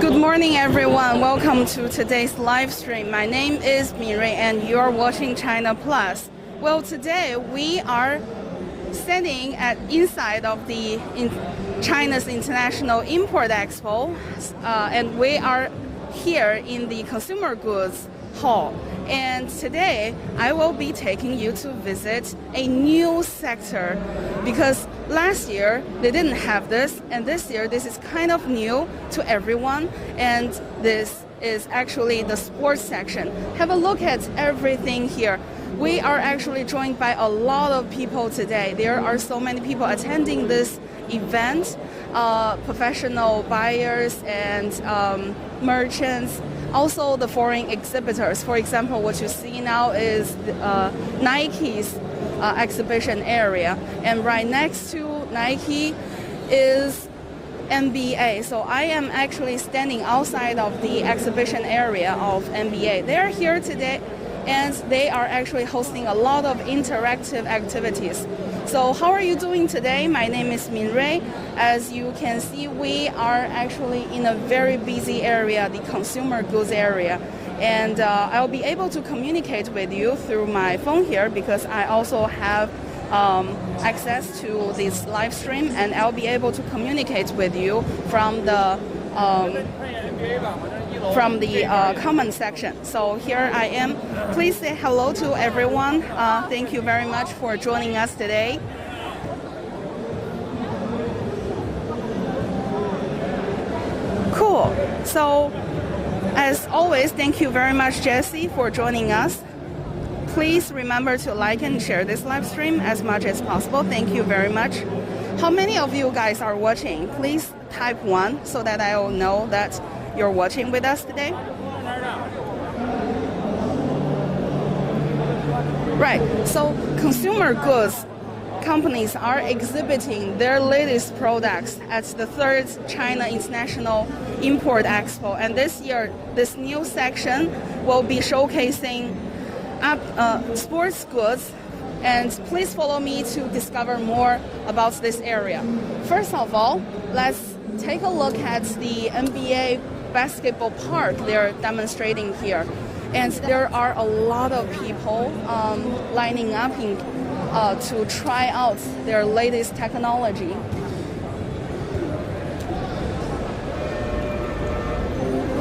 Good morning, everyone. Welcome to today's live stream. My name is Min Rui, and you are watching China Plus. Well, today we are standing inside of the China's International Import Expo, and we are here in the Consumer Goods Hall. And today I will be taking you to visit a new sector, because last year they didn't have this, and this year this is kind of new to everyone, and this is actually the sports section. Have a look at everything here. We are actually joined by a lot of people today. There are so many people attending this event, professional buyers and merchants, also the foreign exhibitors. For example, what you see now is Nike's exhibition area, and right next to Nike is NBA. So I am actually standing outside of the exhibition area of NBA. They are here today, and they are actually hosting a lot of interactive activities. So how are you doing today? My name is Min Rui. As you can see, we are actually in a very busy area, the consumer goods area. And I'll be able to communicate with you through my phone here, because I also have access to this live stream, and I'll be able to communicate with you from the comment section. So here I am. Please say hello to everyone. Thank you very much for joining us today. Cool. So as always, thank you very much, Jessie, for joining us. Please remember to like and share this live stream as much as possible. Thank you very much. How many of you guys are watching? Please type 1 so that I will know that you're watching with us today. Right, so consumer goods companies are exhibiting their latest products at the 3rd China International Import Expo. And this year, this new section will be showcasing sports goods. And please follow me to discover more about this area. First of all, let's take a look at the NBA basketball park they're demonstrating here. And there are a lot of people lining up to try out their latest technology.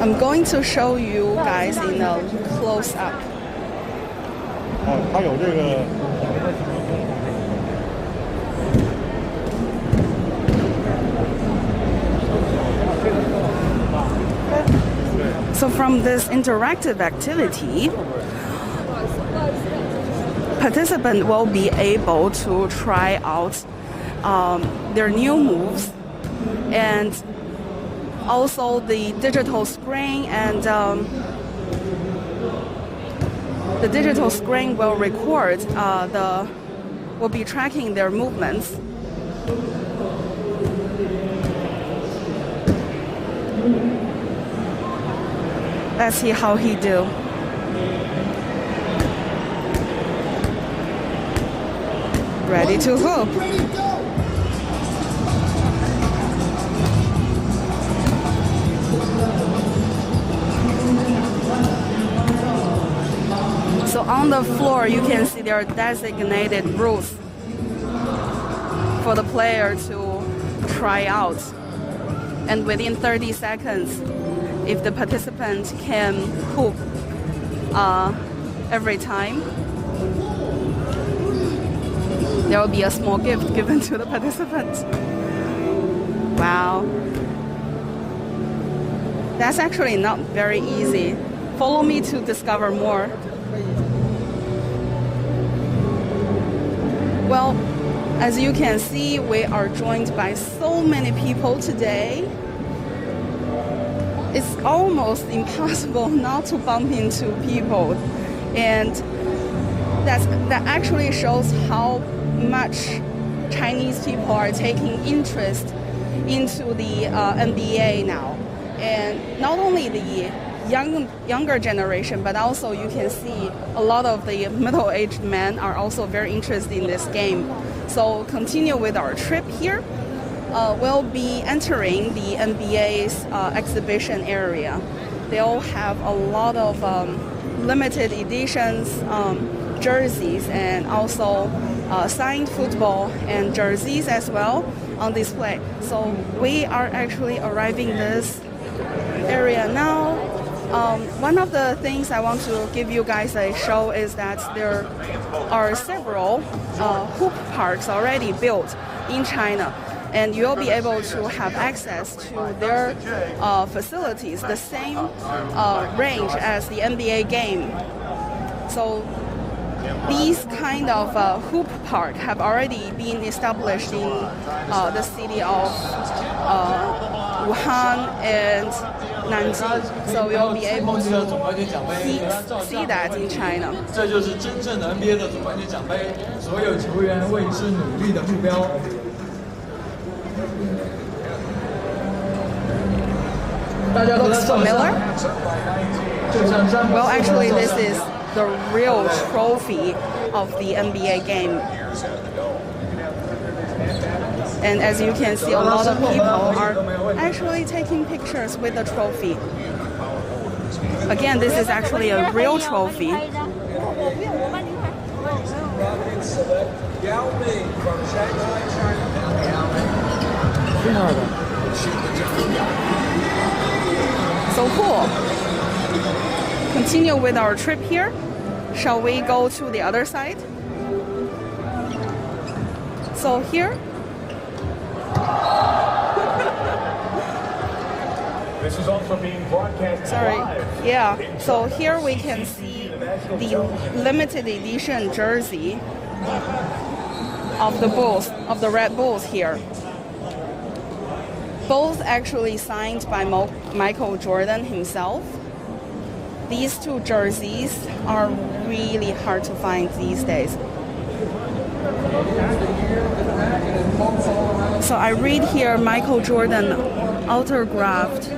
I'm going to show you guys in a close-up. So from this interactive activity, participants will be able to try out their new moves, and also the digital screen, and the digital screen will record will be tracking their movements. Let's see how he do. Ready to hoop. So on the floor, you can see there are designated rules for the player to try out. and within 30 seconds, if the participant can hoop every time, there will be a small gift given to the participants. Wow. That's actually not very easy. Follow me to discover more. Well, as you can see, we are joined by so many people today. It's almost impossible not to bump into people. And that actually shows how much Chinese people are taking interest into the NBA now. And not only the younger generation, but also you can see a lot of the middle-aged men are also very interested in this game. So continue with our trip here. We'll be entering the NBA's exhibition area. They'll have a lot of limited editions, jerseys, and also signed football and jerseys as well on display. So we are actually arriving this area now. One of the things I want to give you guys a show is that there are several hoop parks already built in China, and you'll be able to have access to their facilities, the same range as the NBA game. So these kind of hoop park have already been established in the city of Wuhan and Nanjing, so we'll be able to see that in China. 这就是真正的 NBA 的总冠军奖杯，所有球员为之努力的目标。大家都在上面。 Well, actually, this is the real trophy of the NBA game. And as you can see, a lot of people are actually taking pictures with the trophy. Again, this is actually a real trophy. So cool. Continue with our trip here. Shall we go to the other side? So here. This is also being broadcast live. Yeah. So here we can see the limited edition jersey of the Bulls, of the Red Bulls here. Both actually signed by Michael Jordan himself. These two jerseys are really hard to find these days. So I read here Michael Jordan autographed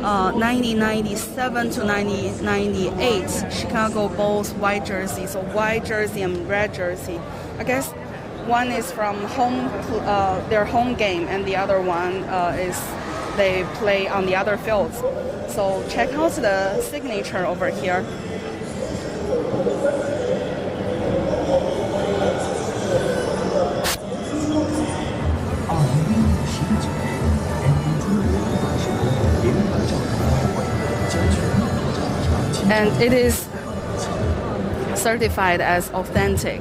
1997 to 1998 Chicago Bulls white jersey. So white jersey and red jersey. I guess one is from their home game, and the other one is they play on the other fields. So check out the signature over here. And it is certified as authentic.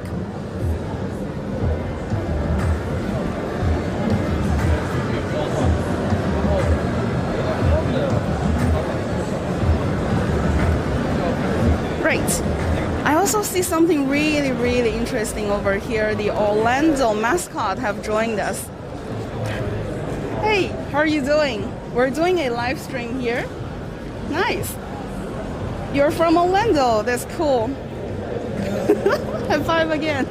Great. I also see something really, really interesting over here. The Orlando mascot have joined us. Hey, how are you doing? We're doing a live stream here. Nice. You're from Orlando. That's cool. High five again.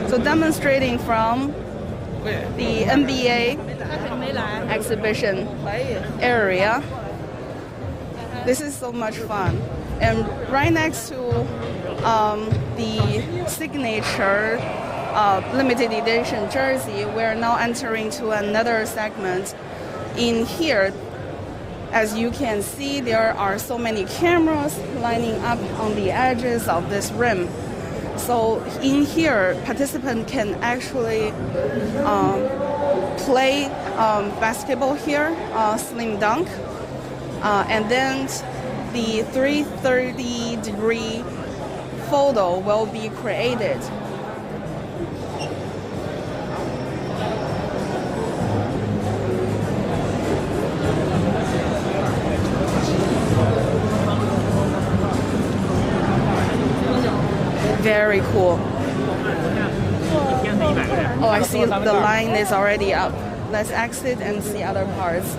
So demonstrating from the NBA exhibition area. This is so much fun. And right next to the signature limited edition jersey, we're now entering to another segment. In here, as you can see, there are so many cameras lining up on the edges of this rim. So in here, participants can actually play basketball here, slim dunk, and then the 360-degree photo will be created. Very cool. Oh, I see the line is already up. Let's exit and see other parts.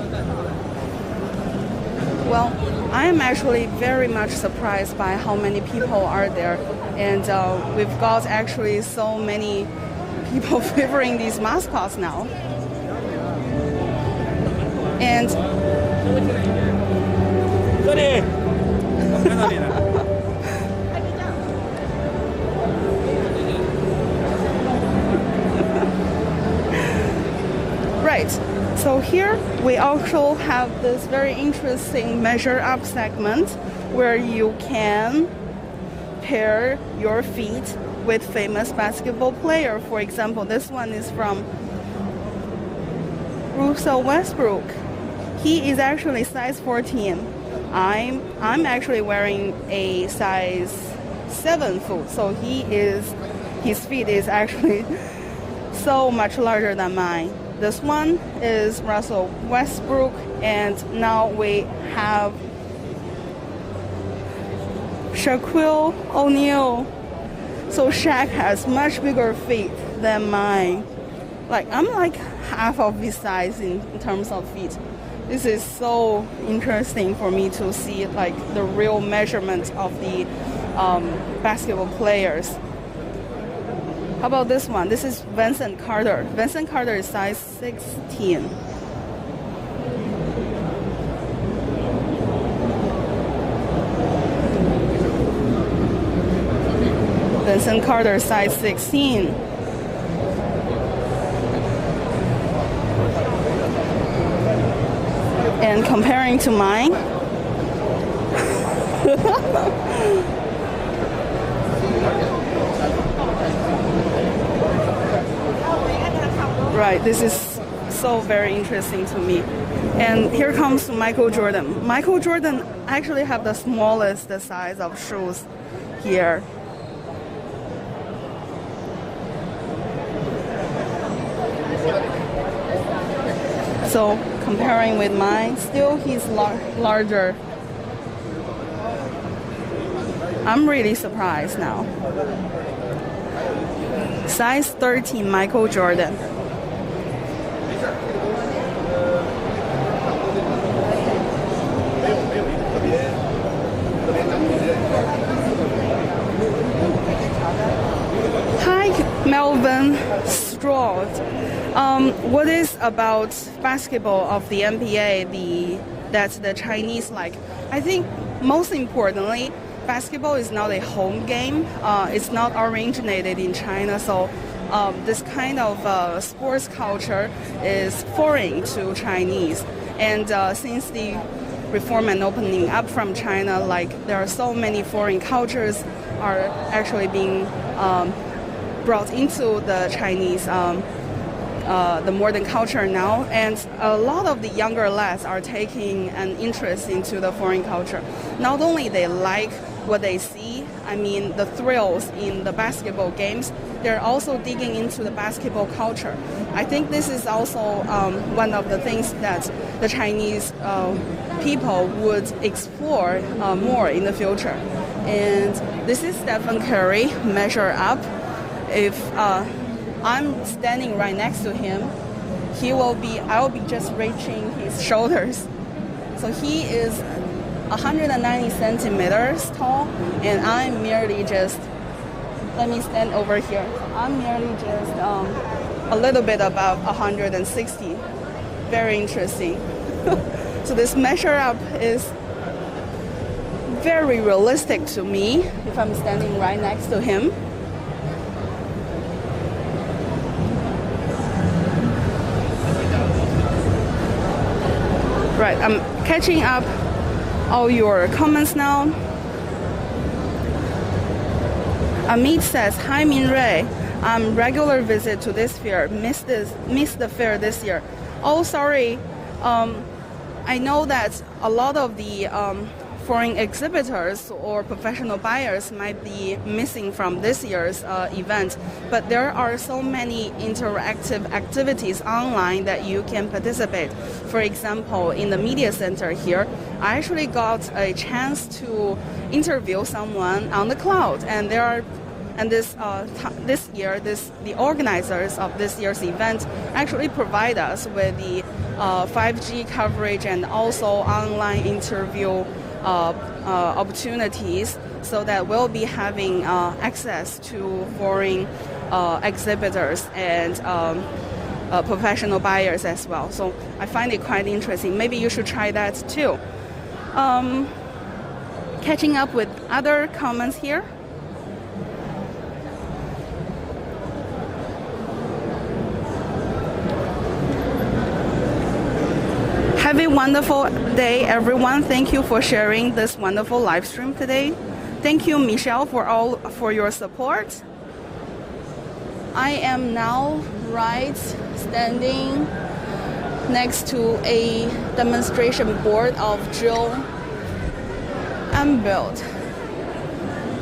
Well, I am actually very much surprised by how many people are there. And we've got actually so many people favoring these mascots now. And right, so here we also have this very interesting measure up segment where you can pair your feet with famous basketball player. For example, this one is from Russell Westbrook. He is actually size 14. I'm actually wearing a size 7 foot, so his feet is actually so much larger than mine. This one is Russell Westbrook, and now we have Shaquille O'Neal. So Shaq has much bigger feet than mine. Like, I'm like half of his size in terms of feet. This is so interesting for me to see like the real measurement of the basketball players. How about this one? This is Vincent Carter. Vincent Carter is size 16. Vincent Carter, size 16. And comparing to mine, right, this is so very interesting to me. And here comes Michael Jordan. Michael Jordan actually have the smallest size of shoes here. So comparing with mine, still he's larger. I'm really surprised now. Size 13, Michael Jordan. Hi, Melvin Stroud. What is about basketball of the NBA that the Chinese like? I think most importantly, basketball is not a home game. It's not originated in China, so this kind of sports culture is foreign to Chinese. And since the reform and opening up from China, like there are so many foreign cultures are actually being brought into the Chinese the modern culture now, and a lot of the younger lads are taking an interest into the foreign culture. Not only they like what they see, I mean the thrills in the basketball games, they're also digging into the basketball culture. I think this is also one of the things that the Chinese people would explore more in the future. And this is Stephen Curry, measure up. If I'm standing right next to him, I will be just reaching his shoulders. So he is 190 centimeters tall, and I'm merely just, let me stand over here. I'm merely just a little bit above 160. Very interesting. So this measure up is very realistic to me if I'm standing right next to him. Right, I'm catching up all your comments now. Amit says, hi Min Rui, I'm regular visit to this fair, missed the fair this year. Oh, sorry. I know that a lot of the foreign exhibitors or professional buyers might be missing from this year's event, but there are so many interactive activities online that you can participate. For example, in the media center here, I actually got a chance to interview someone on the cloud, and this year, the organizers of this year's event actually provide us with the 5G coverage and also online interview opportunities, so that we'll be having access to foreign exhibitors and professional buyers as well. So I find it quite interesting. Maybe you should try that too. Catching up with other comments here. Have a wonderful day, everyone. Thank you for sharing this wonderful live stream today. Thank you, Michelle, for your support. I am now standing next to a demonstration board of drill and build.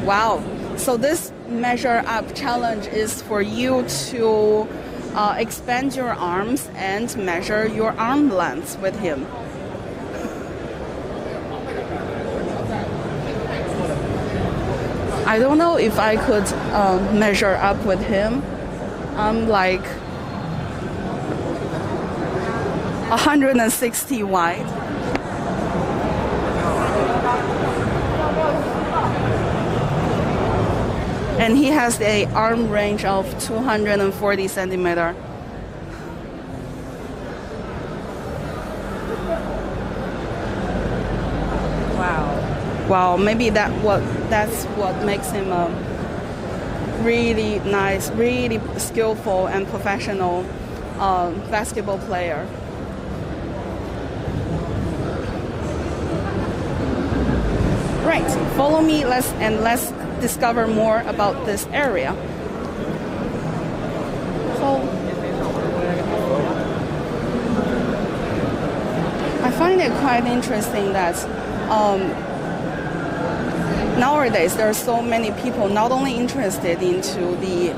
Wow. So this measure up challenge is for you to expand your arms and measure your arm length with him. I don't know if I could measure up with him. I'm like 160 wide. And he has an arm range of 240 centimeter. Wow, maybe that's what makes him a really nice, really skillful and professional basketball player. Right, follow me, let's discover more about this area. So I find it quite interesting that nowadays there are so many people not only interested into the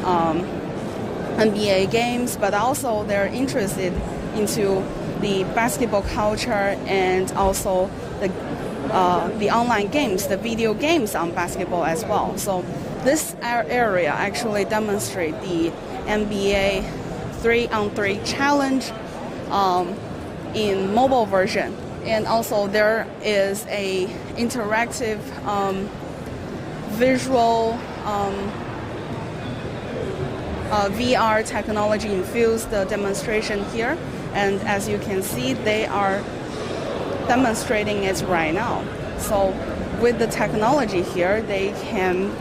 NBA games, but also they're interested into the basketball culture and also the online games, the video games on basketball as well. So this area actually demonstrates the NBA 3-on-3 challenge in mobile version. And also there is a interactive visual VR technology infused demonstration here. And as you can see, they are demonstrating it right now. So with the technology here, they can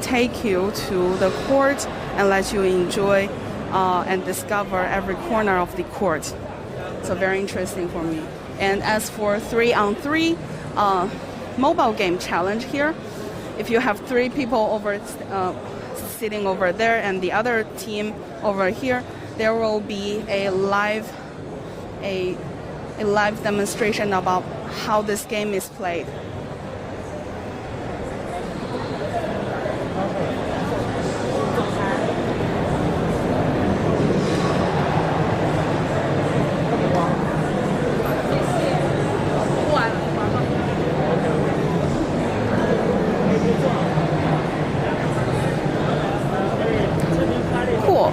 take you to the court and let you enjoy and discover every corner of the court. So very interesting for me. And as for 3-on-3 mobile game challenge here, if you have 3 people sitting over there and the other team over here, there will be a live demonstration about how this game is played. Cool.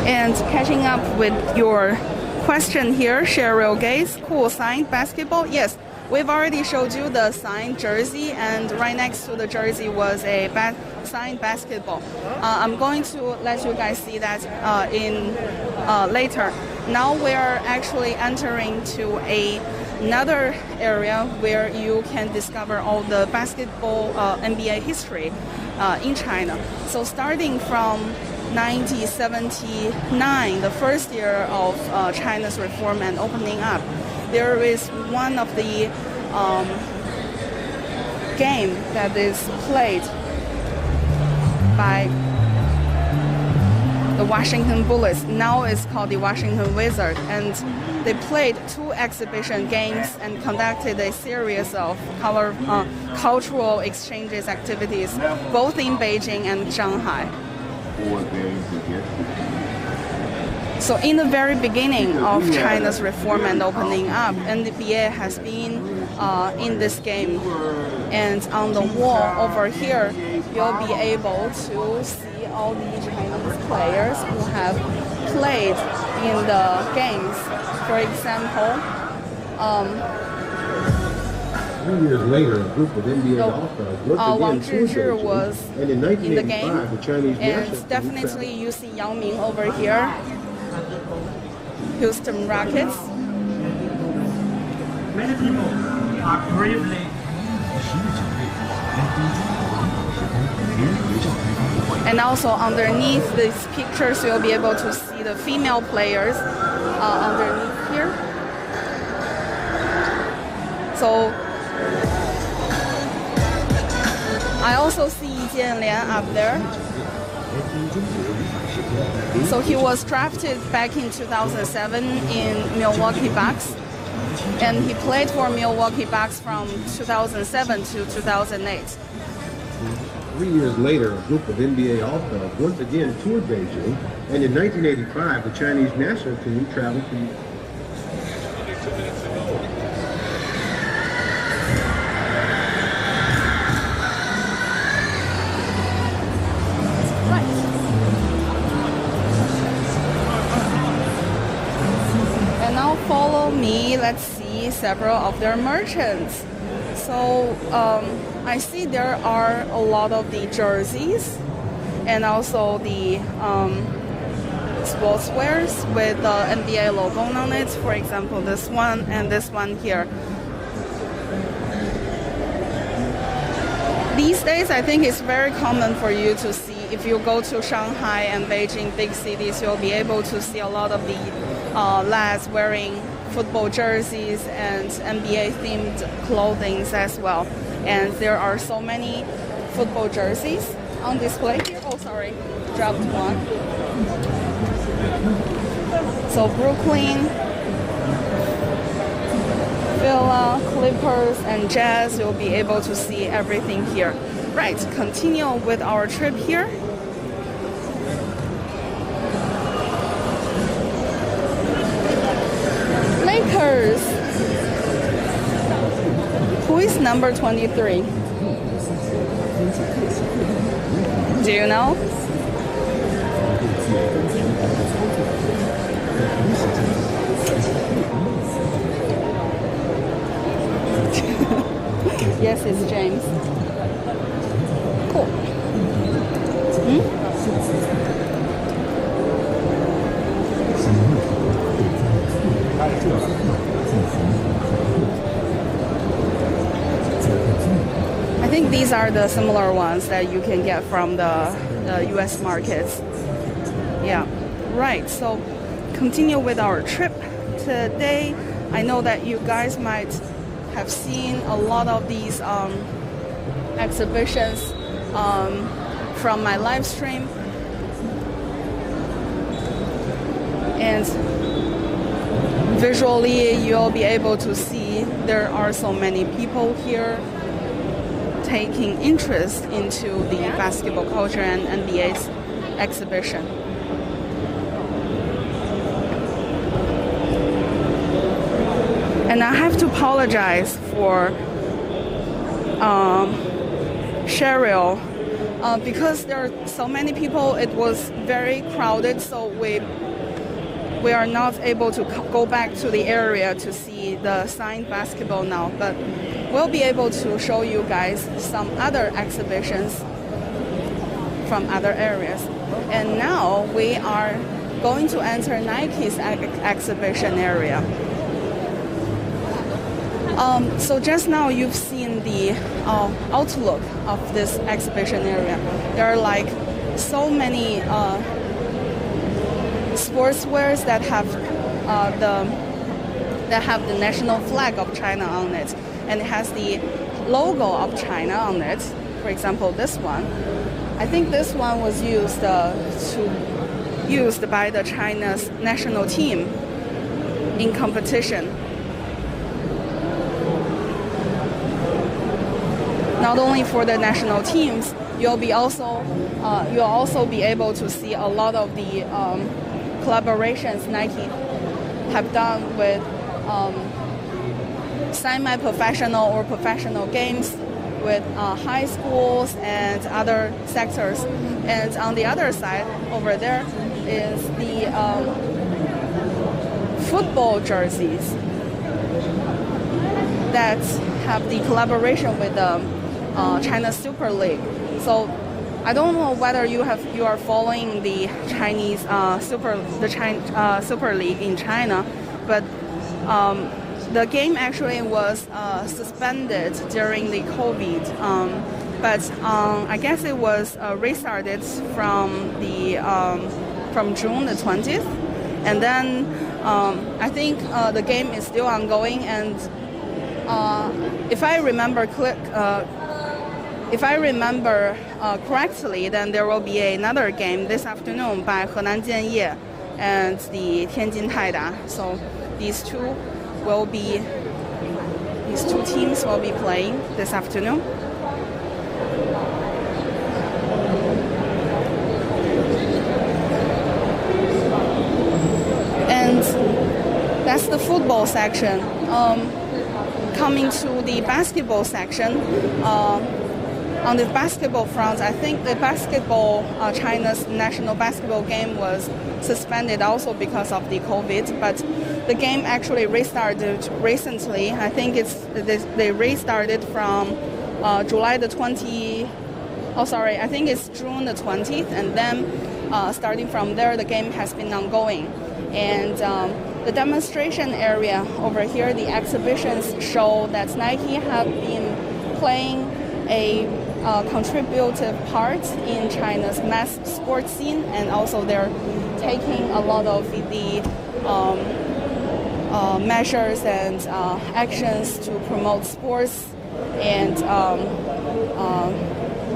And catching up with your question here, Cheryl Gates, cool, signed basketball. Yes, we've already showed you the signed jersey, and right next to the jersey was a signed basketball. I'm going to let you guys see that later. Now we're actually entering to another area where you can discover all the basketball NBA history in China. So starting from 1979, the first year of China's reform and opening up, there is one of the game that is played by the Washington Bullets. Now it's called the Washington Wizards, and they played 2 exhibition games and conducted a series of cultural exchanges activities, both in Beijing and Shanghai. So in the very beginning of China's reform and opening up, NBA has been in this game. And on the wall over here, you'll be able to see all the Chinese players who have played in the games. For example, 3 years later, a group of NBA All-Stars Wang once again Zhizhi was and in in the game, 1985, the Chinese national and definitely you see Yang Ming over here, Houston Rockets. Many people are bravely And also underneath these pictures, you'll be able to see the female players underneath here. So I also see Jianlian up there. So he was drafted back in 2007 in Milwaukee Bucks, and he played for Milwaukee Bucks from 2007 to 2008. 3 years later, a group of NBA All-Stars once again toured Beijing, and in 1985, the Chinese national team traveled to Follow me, let's see several of their merchants. So I see there are a lot of the jerseys and also the sportswears with the NBA logo on it. For example, this one and this one here. These days, I think it's very common for you to see, if you go to Shanghai and Beijing, big cities, you'll be able to see a lot of the lads wearing football jerseys and NBA-themed clothing as well. And there are so many football jerseys on display here. Oh, sorry, dropped one. So Brooklyn, Villa, Clippers, and Jazz, you'll be able to see everything here. Right, continue with our trip here. Lakers. Who is number 23? Do you know? Yes, it's James. Cool. I think these are the similar ones that you can get from the US markets. Yeah, right. So continue with our trip today. I know that you guys might have seen a lot of these exhibitions from my live stream. And visually, you'll be able to see there are so many people here taking interest into the basketball culture and NBA's exhibition. And I have to apologize for Cheryl because there are so many people. It was very crowded, so we are not able to go back to the area to see the signed basketball now, but we'll be able to show you guys some other exhibitions from other areas. And now we are going to enter Nike's exhibition area. So just now you've seen the outlook of this exhibition area. There are like so many sportswears that have the national flag of China on it, and it has the logo of China on it. For example, this one. I think this one was used to used by the China's national team in competition. Not only for the national teams, you'll also be able to see a lot of the collaborations Nike have done with semi-professional or professional games with high schools and other sectors. And on the other side, over there, is the football jerseys that have the collaboration with the China Super League. So I don't know whether you are following the Chinese Super League in China, but the game actually was suspended during the COVID. But I guess it was restarted from June the 20th, and then I think the game is still ongoing. And if I remember correctly, then there will be another game this afternoon by Henan Jianye and the Tianjin Taida. So these two teams will be playing this afternoon. And that's the football section. Coming to the basketball section, on the basketball front, I think the China's national basketball game was suspended also because of the COVID, but the game actually restarted recently. I think they restarted from July the 20th. Oh, sorry, I think it's June the 20th, and then starting from there, the game has been ongoing. And the demonstration area over here, the exhibitions show that Nike have been playing a contributive part in China's mass sports scene, and also they're taking a lot of the measures and actions to promote sports, and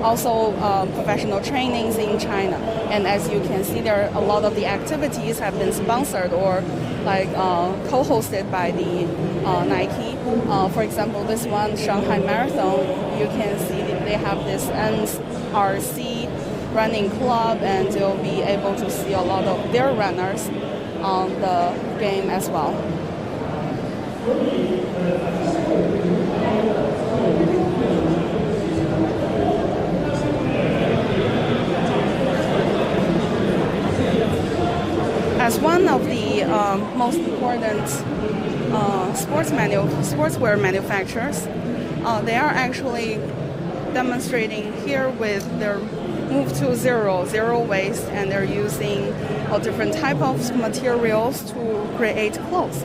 also professional trainings in China. And as you can see, there are a lot of the activities have been sponsored or co-hosted by the Nike. For example, this one, Shanghai Marathon, you can see that they have this NRC running club, and you'll be able to see a lot of their runners on the game as well. As one of the most important sportswear manufacturers, they are actually demonstrating here with their move to zero waste, and they're using all different type of materials to create clothes.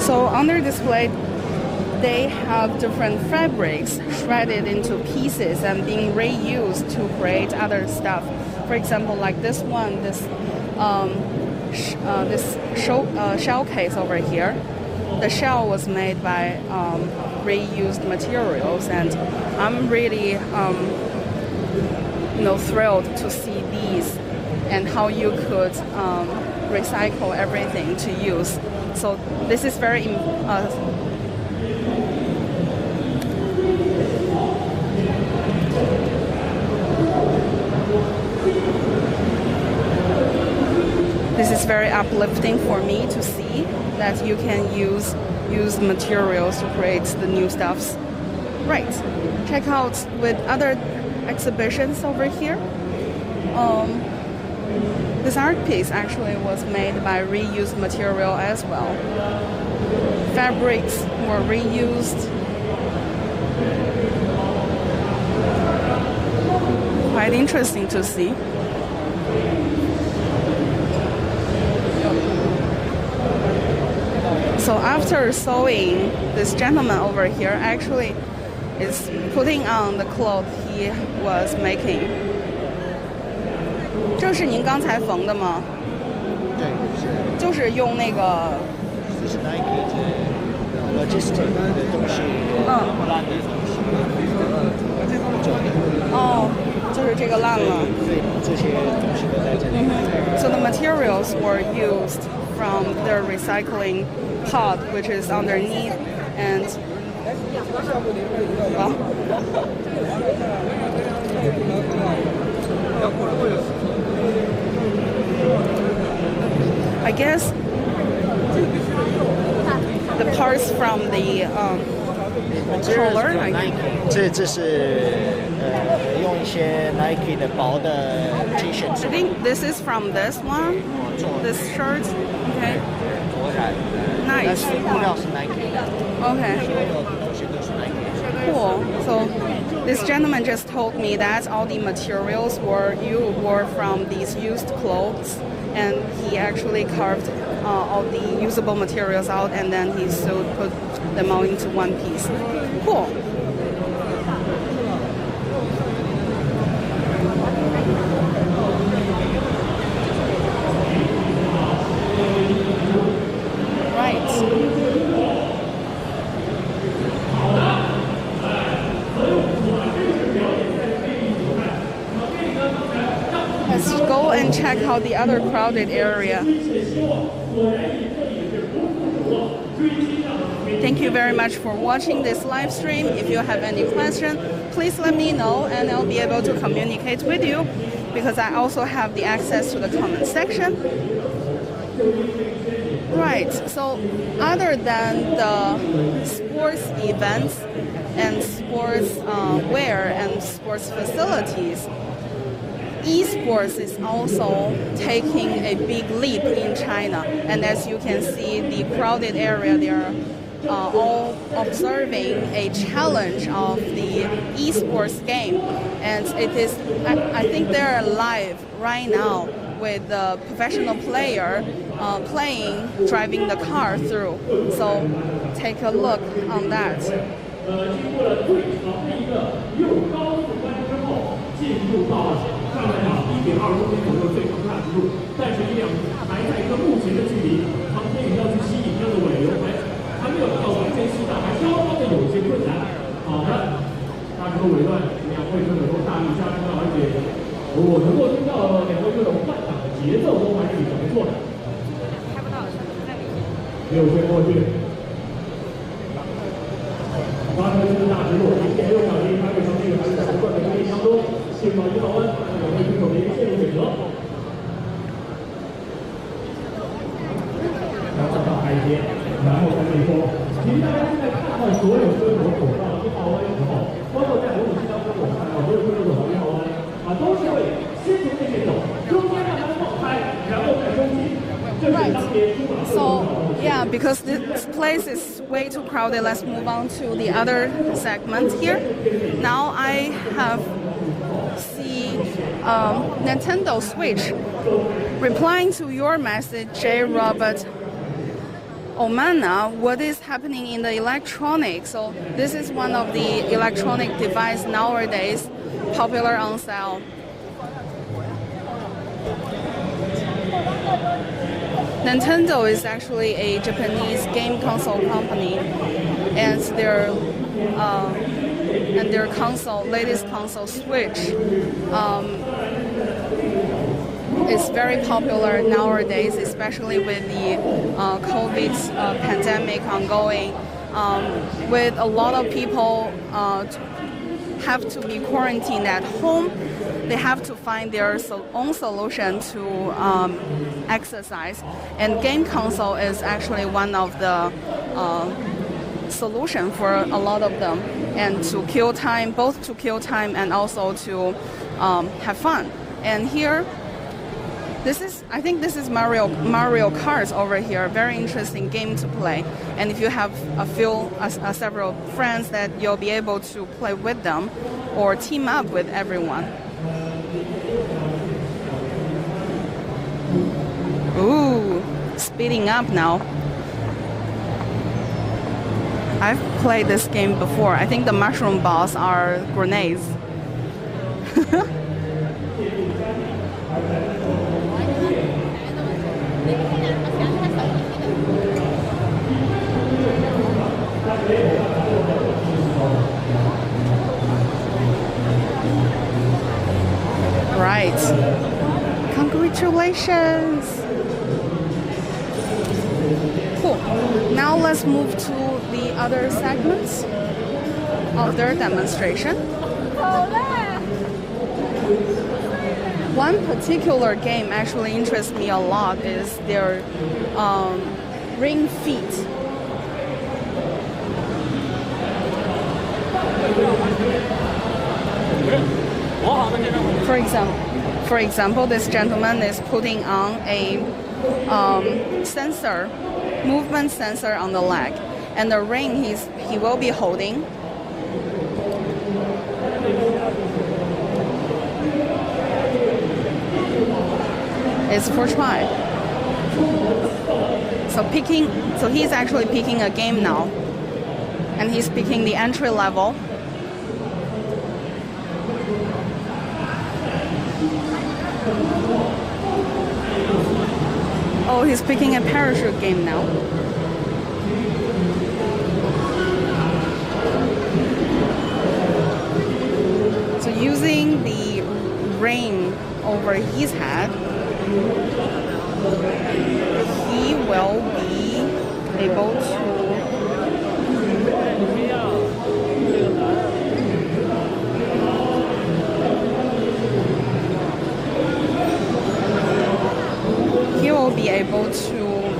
So under display, they have different fabrics shredded into pieces and being reused to create other stuff. For example, like this one, this shell case over here. The shell was made by reused materials, and I'm really thrilled to see these and how you could recycle everything to use. So this is very this is very uplifting for me to see that you can use materials to create the new stuffs. Right. Check out with other exhibitions over here. This art piece actually was made by reused material as well. Fabrics were reused. Quite interesting to see. So after sewing, this gentleman over here actually is putting on the cloth he was making. 这是您刚才缝的吗？对，是。就是用那个。这是 Nike 的 logistic 的东西，烂的东西。哦，就是这个烂了。对，这些东西都在这里。So the materials were used from the recycling pod, which is underneath, and well, I guess the parts from the collar. 这是用一些 Nike 的薄的 T-shirt。I think this is from this one, this shirt. Okay. 着染。Nice. 但是布料是 Nike 的。Okay. 所有的东西都是 Nike。Cool. So this gentleman just told me that all the materials were from these used clothes, and he actually carved all the usable materials out, and then he put them all into one piece. Cool. Let's go and check out the other crowded area. Thank you very much for watching this live stream. If you have any question, please let me know and I'll be able to communicate with you because I also have the access to the comment section. Right, so other than the sports events and sports wear and sports facilities, esports is also taking a big leap in China. And as you can see, the crowded area, they are all observing a challenge of the esports game. And it is, I think they're live right now with the professional player driving the car through. So take a look on that. So, yeah, because this place is way too crowded, let's move on to the other segment here. Now I have seen Nintendo Switch. Replying to your message, J. Robert Omana, what is happening in the electronics? So this is one of the electronic device nowadays popular on sale. Nintendo is actually a Japanese game console company, and their latest console Switch is very popular nowadays, especially with the COVID pandemic ongoing. With a lot of people have to be quarantined at home, they have to find their own solution to exercise, and game console is actually one of the solution for a lot of them, and to kill time, both to kill time and also to have fun. And here, I think this is Mario Kart over here. Very interesting game to play. And if you have several friends, that you'll be able to play with them or team up with everyone. Ooh, speeding up now. I've played this game before. I think the mushroom balls are grenades. Right. Congratulations. Cool. Now let's move to the other segments of their demonstration. One particular game actually interests me a lot is their ring feet. For example, this gentleman is putting on a sensor, movement sensor on the leg, and the ring he will be holding. Is for try. So he's actually picking a game now, and he's picking the entry level. Oh, he's picking a parachute game now. So using the ring over his head, he will be able to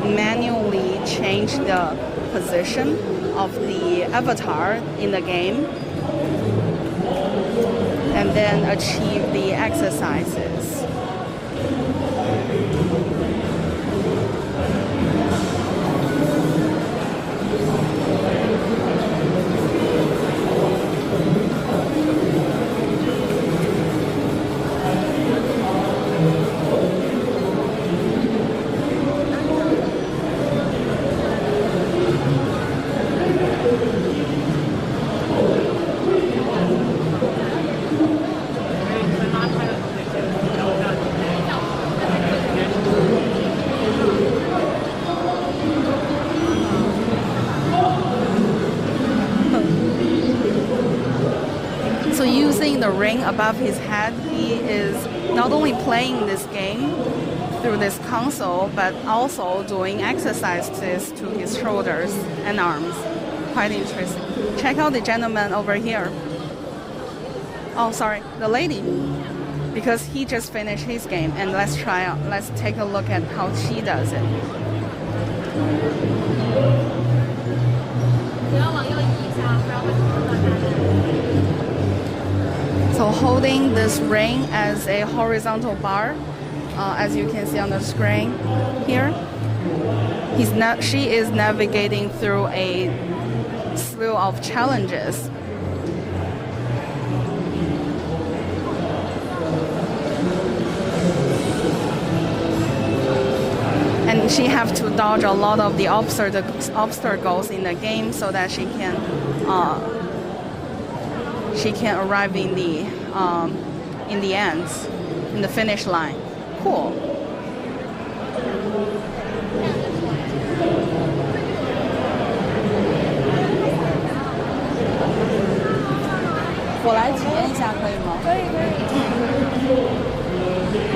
manually change the position of the avatar in the game and then achieve the exercises. So using the ring above his head, he is not only playing this game through this console, but also doing exercises to his shoulders and arms. Quite interesting. Check out the gentleman over here. Oh, sorry, the lady. Because he just finished his game, and let's take a look at how she does it. So holding this ring as a horizontal bar, as you can see on the screen here, she is navigating through a slew of challenges. And she have to dodge a lot of the obstacles in the game so that she can arrive in the end, in the finish line. Cool.我来体验一下可以吗？可以。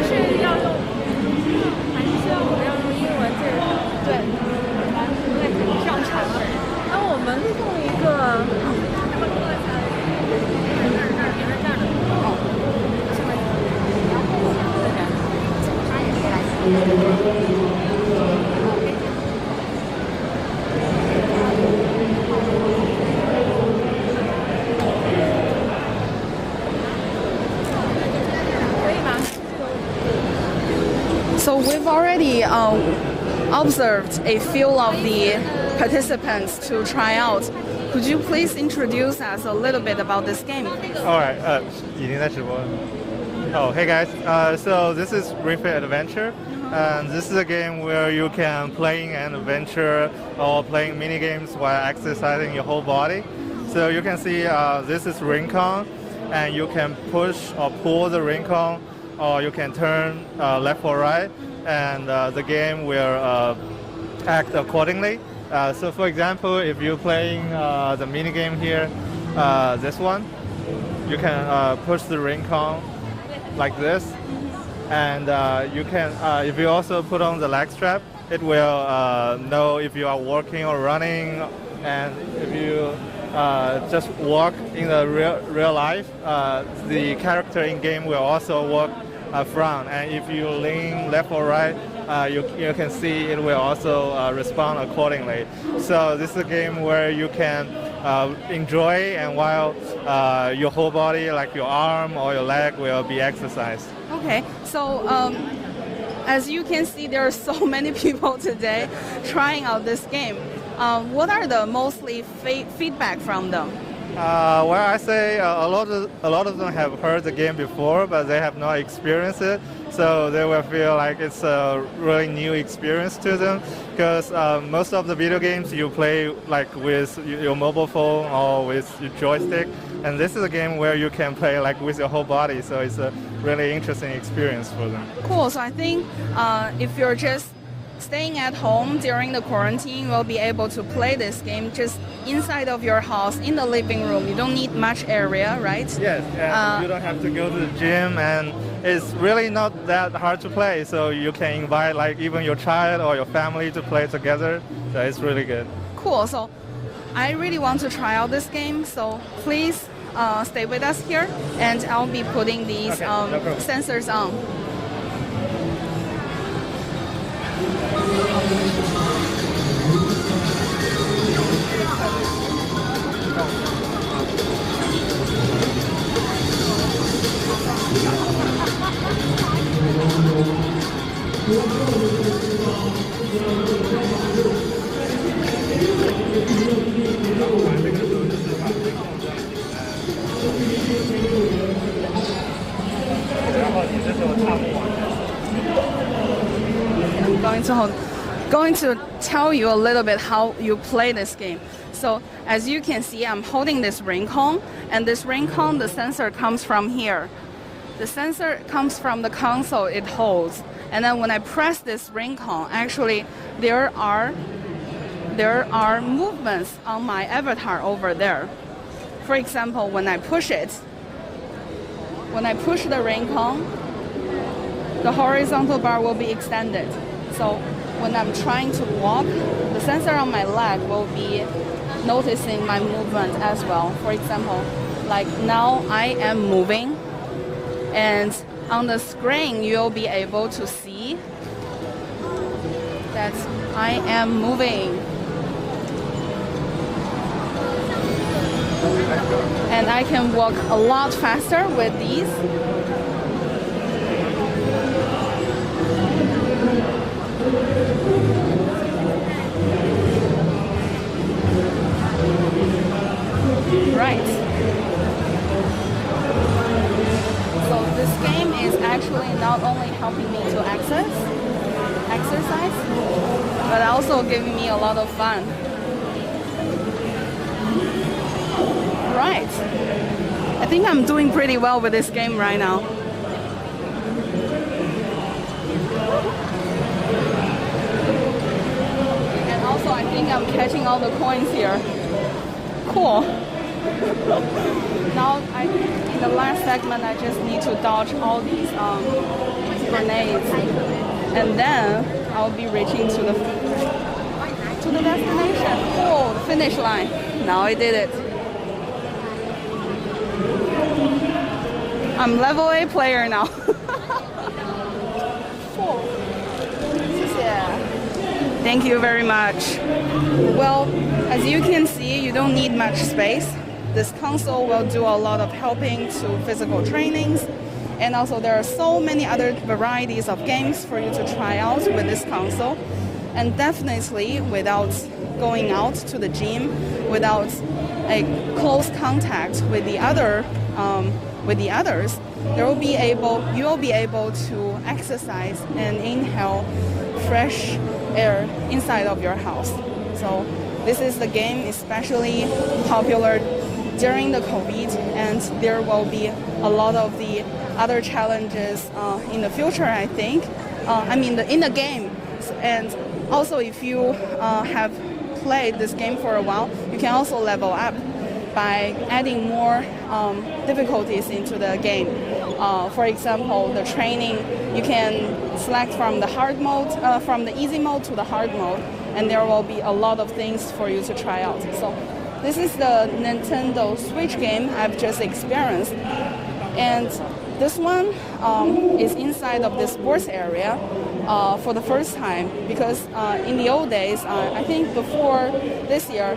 是要用，还是需要我们要用英文介绍？对。那肯定上场了。那我们送一个。So we've already observed a few of the participants to try out. Could you please introduce us a little bit about this game? All right. 已经在直播了。Oh, hey guys. So this is Ring Fit Adventure, and this is a game where you can playing an adventure or playing mini games while exercising your whole body. So you can see this is ring con, and you can push or pull the ring con, or you can turn left or right. and the game will act accordingly. So for example, if you're playing the mini game here, this one, you can push the ring cone like this, and you can, if you also put on the leg strap, it will know if you are walking or running, and if you just walk in the real life, the character in game will also walk front, and if you lean left or right, you can see it will also respond accordingly. So this is a game where you can enjoy, and while your whole body, like your arm or your leg, will be exercised. Okay, so as you can see, there are so many people today trying out this game. What are the mostly feedback from them? Well, I say a lot of them have heard the game before, but they have not experienced it. So they will feel like it's a really new experience to them, because most of the video games you play like with your mobile phone or with your joystick, and this is a game where you can play like with your whole body. So it's a really interesting experience for them. Cool. So I think if you're just staying at home during the quarantine, you'll be able to play this game just inside of your house in the living room. You don't need much area, right? Yes, and you don't have to go to the gym, and it's really not that hard to play. So you can invite like even your child or your family to play together. So it's really good. Cool. So I really want to try out this game. So please stay with us here, and I'll be putting these no problem. sensors on. Going to tell you a little bit how you play this game. So as you can see, I'm holding this ring cone, and this ring cone, the sensor comes from here. The sensor comes from the console it holds, and then when I press this ring cone, actually there are movements on my avatar over there. For example, when I push the ring cone, the horizontal bar will be extended. So when I'm trying to walk, the sensor on my leg will be noticing my movement as well. For example, like now I am moving, and on the screen you'll be able to see that I am moving. And I can walk a lot faster with these. Right. So this game is actually not only helping me to exercise, but also giving me a lot of fun. Right. I think I'm doing pretty well with this game right now. And also I think I'm catching all the coins here. Cool. Now in the last segment I just need to dodge all these grenades, and then I'll be reaching to the destination. Cool, the finish line. Now I did it. I'm level A player now. Cool. Thank you very much. Well, as you can see, you don't need much space. This console will do a lot of helping to physical trainings, and also there are so many other varieties of games for you to try out with this console. And definitely without going out to the gym, without a close contact with the others, you will be able to exercise and inhale fresh air inside of your house. So this is the game especially popular during the COVID, and there will be a lot of the other challenges in the future, I think. in the game. And also, if you have played this game for a while, you can also level up by adding more difficulties into the game. For example, the training, you can select from the hard mode, from the easy mode to the hard mode, and there will be a lot of things for you to try out. So this is the Nintendo Switch game I've just experienced. And this one is inside of the sports area for the first time, because in the old days, I think before this year,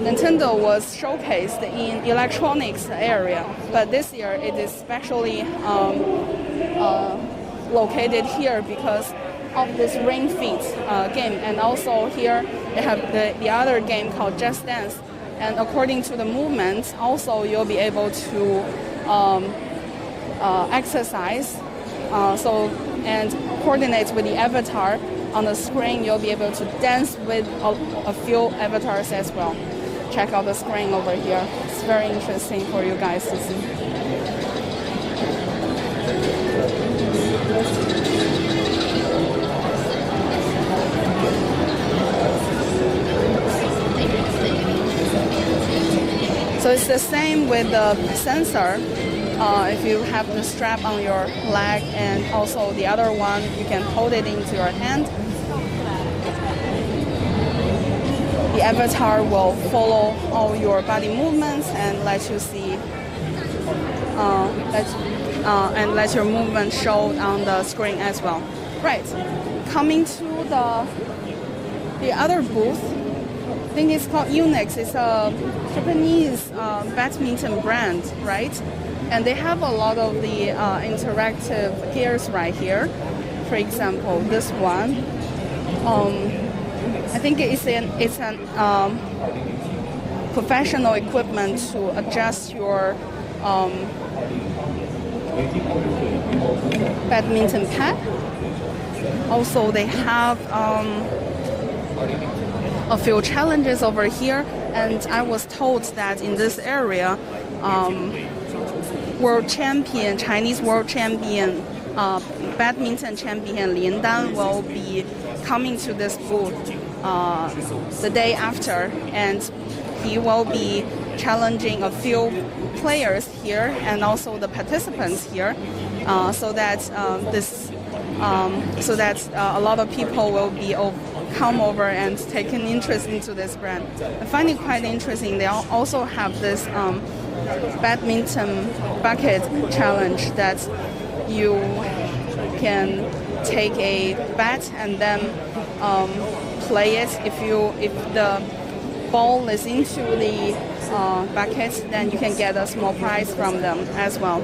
Nintendo was showcased in electronics area, but this year it is specially located here because of this Ring Fit game. And also here they have the other game called Just Dance, and according to the movements, also you'll be able to exercise, and coordinate with the avatar on the screen. You'll be able to dance with a few avatars as well. Check out the screen over here. It's very interesting for you guys to see. So it's the same with the sensor. If you have the strap on your leg, and also the other one, you can hold it into your hand. The avatar will follow all your body movements and let you see, and let your movement show on the screen as well. Right, coming to the other booth. I think it's called Unix. It's a Japanese badminton brand, right? And they have a lot of the interactive gears right here. For example, this one. I think it's an professional equipment to adjust your badminton pad. Also, they have a few challenges over here, and I was told that in this area, Chinese world champion, badminton champion Lin Dan will be coming to this booth the day after, and he will be challenging a few players here and also the participants here, so that a lot of people will be come over and take an interest into this brand. I find it quite interesting. They also have this badminton bucket challenge that you can take a bat and then play it. If the ball is into the bucket, then you can get a small prize from them as well.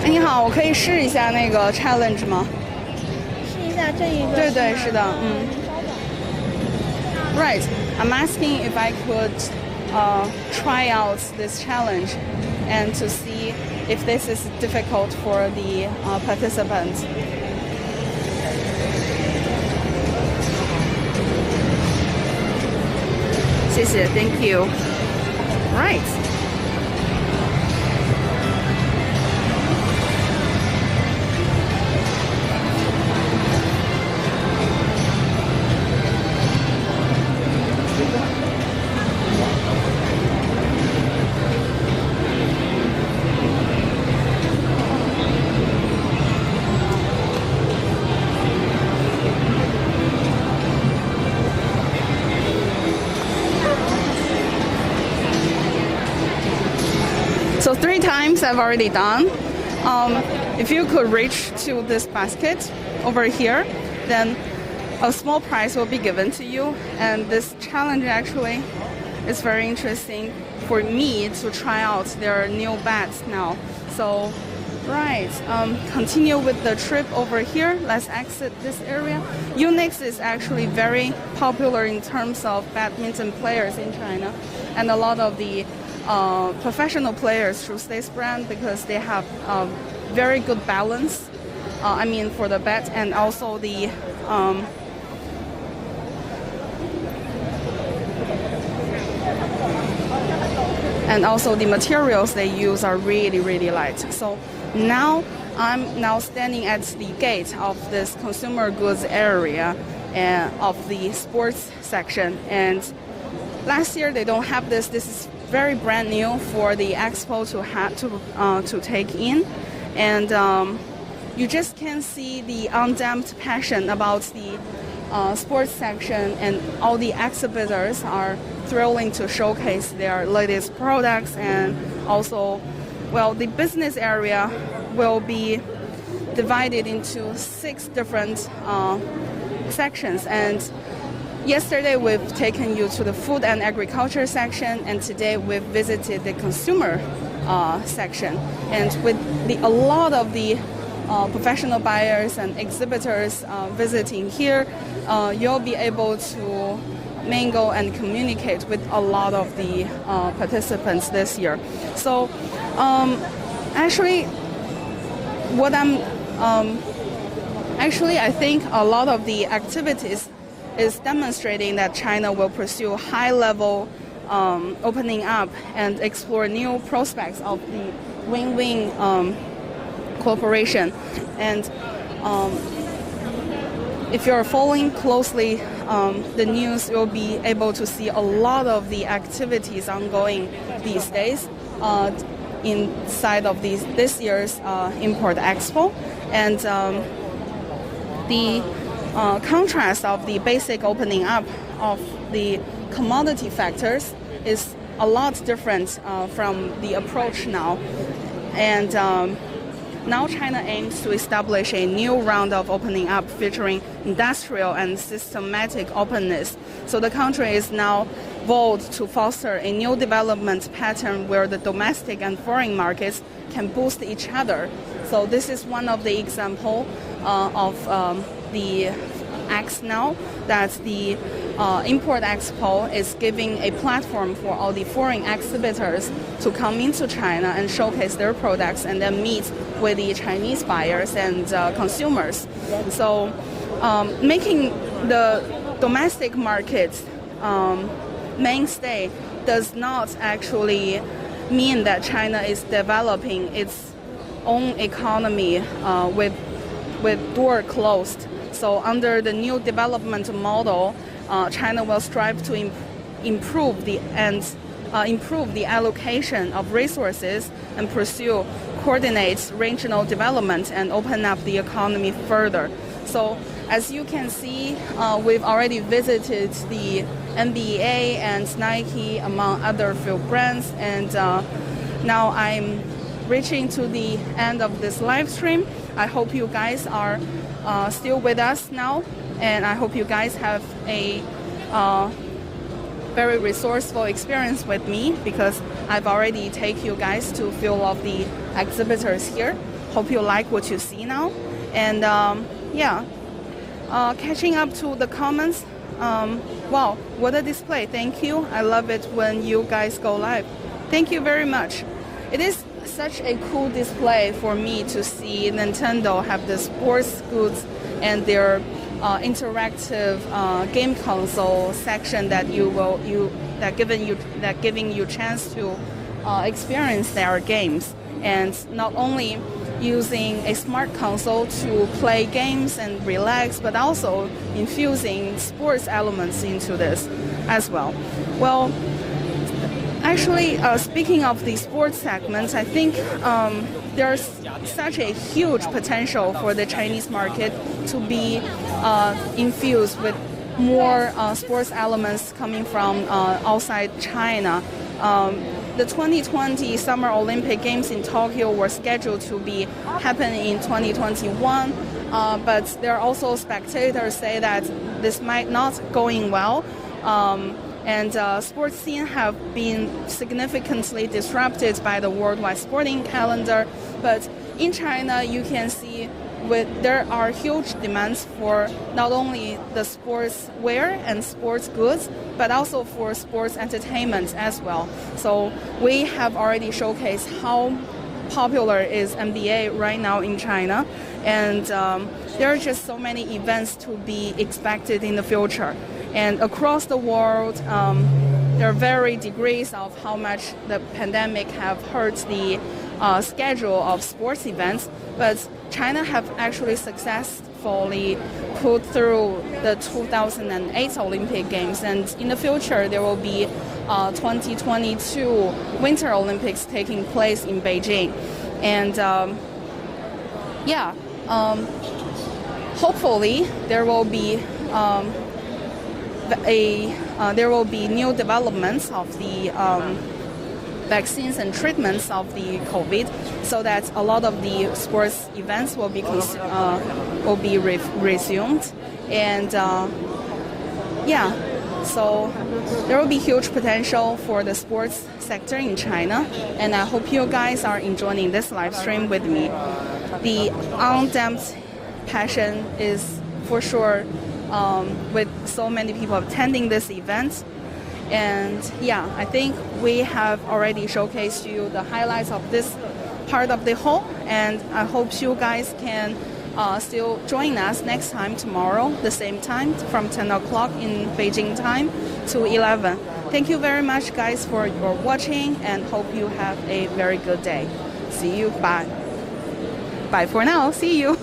你好，我可以试一下那个 challenge 吗？试一下这一个。对对，是的，Right, I'm asking if I could try out this challenge and to see if this is difficult for the participants. Thank you. Right. So 3 times I've already done. If you could reach to this basket over here, then a small prize will be given to you. And this challenge actually is very interesting for me to try out their new bats now. So, right, continue with the trip over here. Let's exit this area. Unix is actually very popular in terms of badminton players in China, and a lot of the professional players choose this brand because they have very good balance. For the bat, and also the materials they use are really, really light. So now I'm now standing at the gate of this consumer goods area of the sports section. And last year they don't have this. This is very brand new for the expo to take in, and you just can see the undamped passion about the sports section, and all the exhibitors are thrilling to showcase their latest products. And also, well, the business area will be divided into 6 different sections. And yesterday we've taken you to the food and agriculture section, and today we've visited the consumer section. And with a lot of the professional buyers and exhibitors visiting here, you'll be able to mingle and communicate with a lot of the participants this year. So actually I think a lot of the activities is demonstrating that China will pursue high-level opening up and explore new prospects of the win-win cooperation. And if you're following closely the news, you'll be able to see a lot of the activities ongoing these days inside of this year's Import Expo. And the contrast of the basic opening up of the commodity factors is a lot different from the approach now. And now China aims to establish a new round of opening up featuring industrial and systematic openness. So the country is now vowed to foster a new development pattern where the domestic and foreign markets can boost each other. So this is one of the example of the acts now, that the Import Expo is giving a platform for all the foreign exhibitors to come into China and showcase their products and then meet with the Chinese buyers and consumers. So making the domestic market mainstay does not actually mean that China is developing its own economy with door closed. So under the new development model, China will strive to improve the allocation of resources and pursue coordinate regional development and open up the economy further. So as you can see, we've already visited the NBA and Nike, among other few brands, and now I'm reaching to the end of this live stream. I hope you guys are still with us now, and I hope you guys have a very resourceful experience with me, because I've already taken you guys to a few of the exhibitors here. Hope you like what you see now. And catching up to the comments, wow, what a display. Thank you. I love it when you guys go live. Thank you very much. It is such a cool display for me to see Nintendo have the sports goods and their interactive game console section that giving you chance to experience their games, and not only using a smart console to play games and relax, but also infusing sports elements into this as well. Well, actually, speaking of the sports segments, I think there's such a huge potential for the Chinese market to be infused with more sports elements coming from outside China. The 2020 Summer Olympic Games in Tokyo were scheduled to be happening in 2021, but there are also spectators say that this might not going well. And sports scene have been significantly disrupted by the worldwide sporting calendar. But in China, you can see there are huge demands for not only the sports wear and sports goods, but also for sports entertainment as well. So we have already showcased how popular is NBA right now in China, and there are just so many events to be expected in the future. And across the world, there are varied degrees of how much the pandemic have hurt the schedule of sports events, but China have actually successfully put through the 2008 Olympic Games, and in the future there will be 2022 Winter Olympics taking place in Beijing, and hopefully there will be new developments of the vaccines and treatments of the COVID, so that a lot of the sports events will be resumed, and so there will be huge potential for the sports sector in China, and I hope you guys are enjoying this live stream with me. The undamped passion is for sure with so many people attending this event. And I think we have already showcased you the highlights of this part of the hall, and I hope you guys can still join us next time tomorrow, the same time, from 10 o'clock in Beijing time to 11. Thank you very much, guys, for your watching, and hope you have a very good day. See you. Bye. Bye for now. See you.